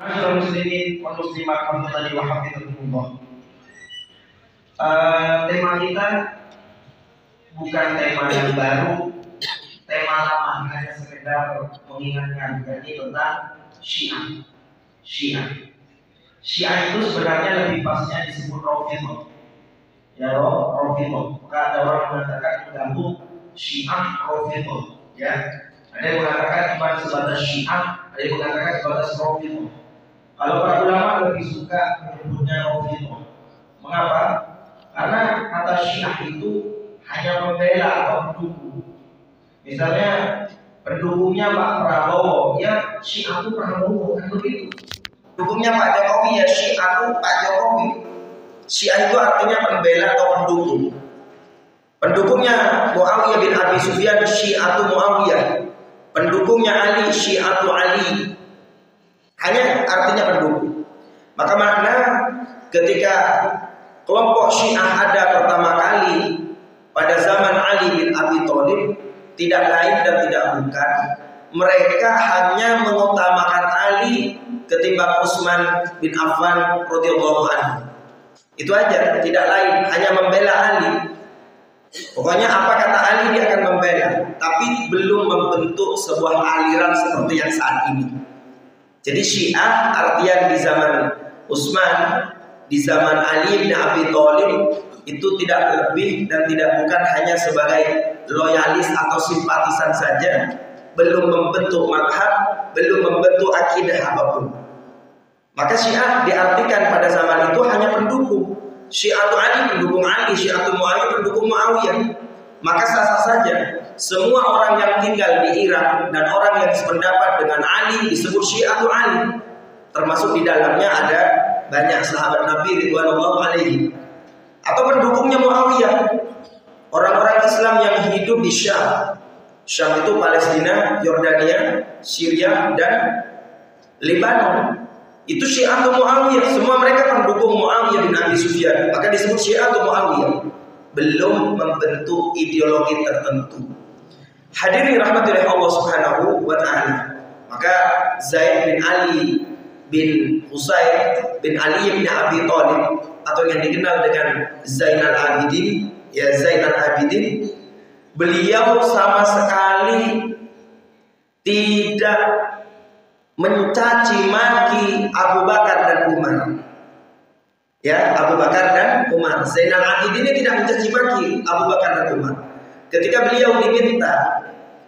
Ma'asyiral muslimin wal muslimat rahimani wa hafizakumullah. Tema kita bukan tema yang baru, tema lama, hanya sekedar mengingatkan tentang Syiah. Syiah itu sebenarnya lebih pasnya disebut Rafidhah. Ya, Rafidhah. Maka ada orang mengatakan menggabung Syiah Rafidhah. Ya, ada yang mengatakan cuma sebatas Syiah, ada yang mengatakan sebatas Rafidhah. Kalau para ulama lebih suka menyebutnya Rafidhah. Mengapa? Karena kata Syiah itu hanya membela atau mendukung. Misalnya pendukungnya Pak Prabowo, ya Syiah itu Prabowo, kan begitu. Pendukungnya Pak Jokowi, ya Syiah itu Pak Jokowi. Syiah itu artinya pembela atau pendukung. Pendukungnya Muawiyah bin Abi Sufyan, Syiah itu Muawiyah. Pendukungnya Ali, Syiah itu Ali. Hanya artinya pendukung. Maka makna ketika kelompok Syiah ada pertama kali pada zaman Ali bin Abi Thalib, tidak lain dan tidak bukan, mereka hanya mengutamakan Ali ketimbang Utsman bin Affan radhiyallahu anhu. Itu aja, tidak lain, hanya membela Ali. Pokoknya apa kata Ali dia akan membela, tapi belum membentuk sebuah aliran seperti yang saat ini. Jadi Syiah artian di zaman Utsman, di zaman Ali bin Abi Thalib itu tidak lebih dan tidak bukan hanya sebagai loyalis atau simpatisan saja, belum membentuk mazhab, belum membentuk akidah apapun. Maka Syiah diartikan pada zaman itu hanya pendukung. Syiah Ali pendukung Ali, Syiah Muawiyah pendukung Muawiyah. Maka sah-sah saja semua orang yang tinggal di Irak dan orang yang sependapat dengan Ali disebut Syiah Ali. Termasuk di dalamnya ada banyak sahabat Nabi ridwanullah alaihi. Atau pendukungnya Muawiyah, orang-orang Islam yang hidup di Syam. Syam itu Palestina, Yordania, Syria dan Lebanon. Itu Syiah Muawiyah, semua mereka pendukung Muawiyah bin Abi Sufyan. Maka disebut Syiah Muawiyah. Belum membentuk ideologi tertentu. Hadirin rahmatullahi Allah Subhanahu wa taala. Maka Zaid bin Ali bin Husain bin Ali bin Abi Thalib atau yang dikenal dengan Zainal Abidin, ya Zainal Abidin, beliau sama sekali tidak mencaci maki Abu Bakar dan Umar. Ya, Abu Bakar dan Umar. Zainal Abidin ini tidak mencaci maki Abu Bakar dan Umar. Ketika beliau diminta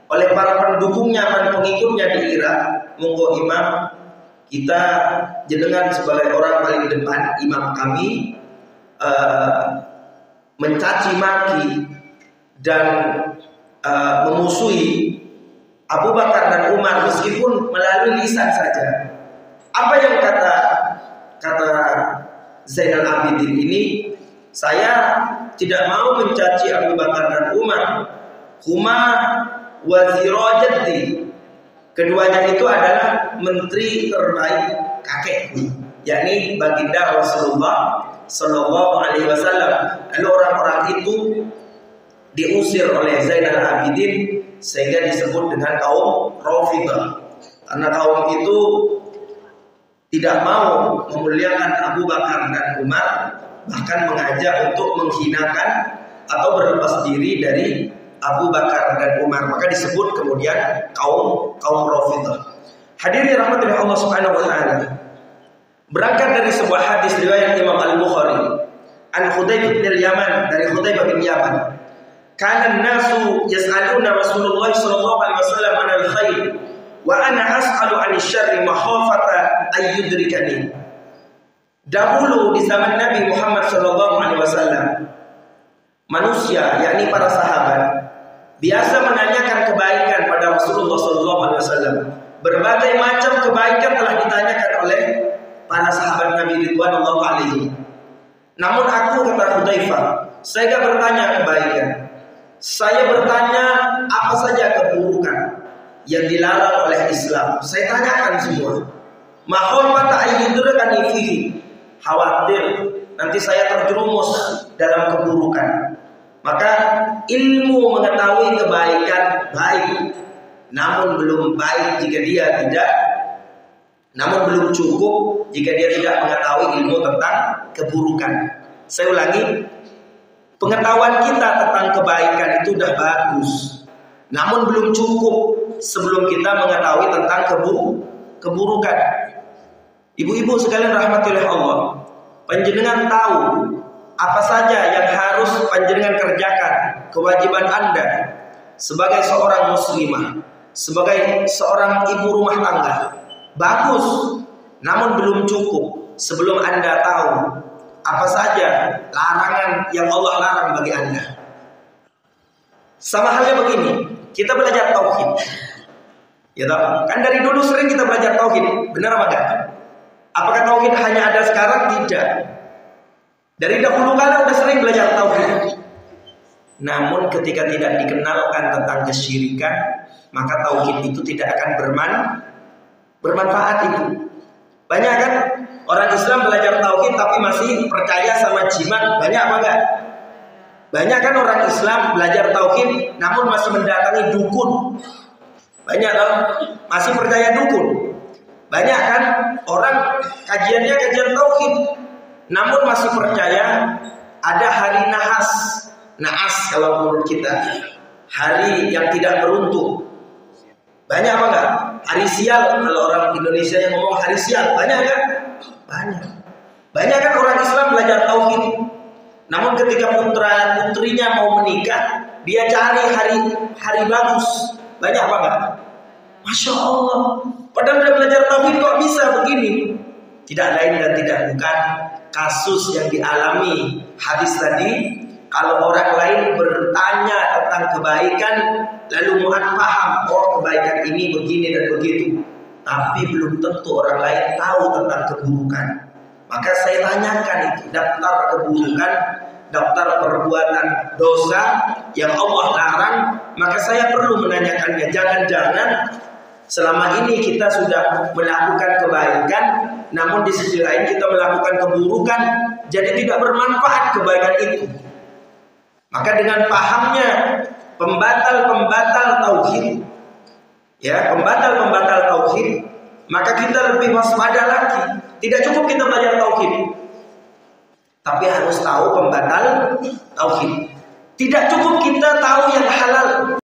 oleh para pendukungnya dan pengikutnya di Irak, monggo imam, kita jenengan sebagai orang paling depan, imam kami mencaci maki dan memusuhi Abu Bakar dan Umar meskipun melalui lisan saja. Apa yang kata Zainal Abidin ini? Saya tidak mau mencaci Abu Bakar dan Umar. Huma wazirajati. Keduanya itu adalah menteri terbaik kakekku, yakni baginda Rasulullah Sallallahu Alaihi Wasallam. Lalu orang-orang itu diusir oleh Zainal Abidin sehingga disebut dengan kaum Rafidhah. Karena kaum itu tidak mau memuliakan Abu Bakar dan Umar, bahkan mengajak untuk menghinakan atau berlepas diri dari Abu Bakar dan Umar. Maka disebut kemudian kaum Rafidhah. Hadirin rahmatullahi Allah Subhanahu wa taala. Berangkat dari sebuah hadis riwayat Imam Al-Bukhari an Hudzaifah bin Yaman, dari Hudzaifah bin Yaman. Kana an-nasu yas'aluna Rasulullah sallallahu alaihi wasallam 'anil khair wa ana as'alu 'anil syarri makhafata ay yudrikani. Dahulu di zaman Nabi Muhammad sallallahu alaihi wasallam, manusia yakni para sahabat biasa menanyakan kebaikan pada Rasulullah sallallahu alaihi wasallam. Berbagai macam kebaikan telah ditanyakan oleh para sahabat Nabi ridwanullah alaihi. Namun aku, kata Hudzaifah, saya tidak bertanya kebaikan. Saya bertanya apa saja keburukan yang dilarang oleh Islam. Saya tanyakan semua. Makhafata ayyudrakani fihi. Khawatir nanti saya terjerumus dalam keburukan. Maka ilmu mengetahui kebaikan baik, namun belum baik jika dia tidak namun belum cukup jika dia tidak mengetahui ilmu tentang keburukan. Saya ulangi, pengetahuan kita tentang kebaikan itu sudah bagus, namun belum cukup sebelum kita mengetahui tentang keburukan. Ibu-ibu sekalian rahmati oleh Allah, panjenengan tahu apa saja yang harus panjenengan kerjakan, kewajiban Anda sebagai seorang muslimah, sebagai seorang ibu rumah tangga. Bagus, namun belum cukup sebelum Anda tahu apa saja larangan yang Allah larang bagi Anda. Sama halnya begini, kita belajar tauhid. Ya toh? Kan dari dulu sering kita belajar tauhid, benar apa enggak? Apakah tauhid hanya ada sekarang? Tidak. Dari dahulu kala sudah sering belajar tauhid. Namun ketika tidak dikenalkan tentang kesyirikan, maka tauhid itu tidak akan bermanfaat itu. Banyak kan orang Islam belajar tauhid tapi masih percaya sama jimat. Banyak apa enggak? Banyak kan orang Islam belajar tauhid namun masih mendatangi dukun. Banyak kan masih percaya dukun. Banyak kan orang kajiannya kajian tauhid namun masih percaya ada hari naas kalau menurut kita, hari yang tidak beruntung. Banyak apa enggak? Hari sial, kalau orang Indonesia yang ngomong hari sial, banyak kan? Banyak kan orang Islam belajar tauhid. Namun ketika putrinya mau menikah, dia cari hari bagus. Banyak apa enggak? Masya Allah, padahal udah belajar tauhid kok bisa begini? Tidak lain dan tidak bukan kasus yang dialami hadis tadi. Kalau orang lain bertanya tentang kebaikan, lalu mu'ad paham, oh kebaikan ini begini dan begitu, tapi belum tentu orang lain tahu tentang keburukan. Maka saya tanyakan itu, daftar keburukan, daftar perbuatan dosa yang Allah larang, maka saya perlu menanyakannya. Jangan-jangan selama ini kita sudah melakukan kebaikan, namun di sisi lain kita melakukan keburukan, jadi tidak bermanfaat kebaikan itu. Maka dengan pahamnya pembatal-pembatal tauhid, ya pembatal-pembatal tauhid, maka kita lebih waspada lagi. Tidak cukup kita belajar tauhid, tapi harus tahu pembatal tauhid. Tidak cukup kita tahu yang halal,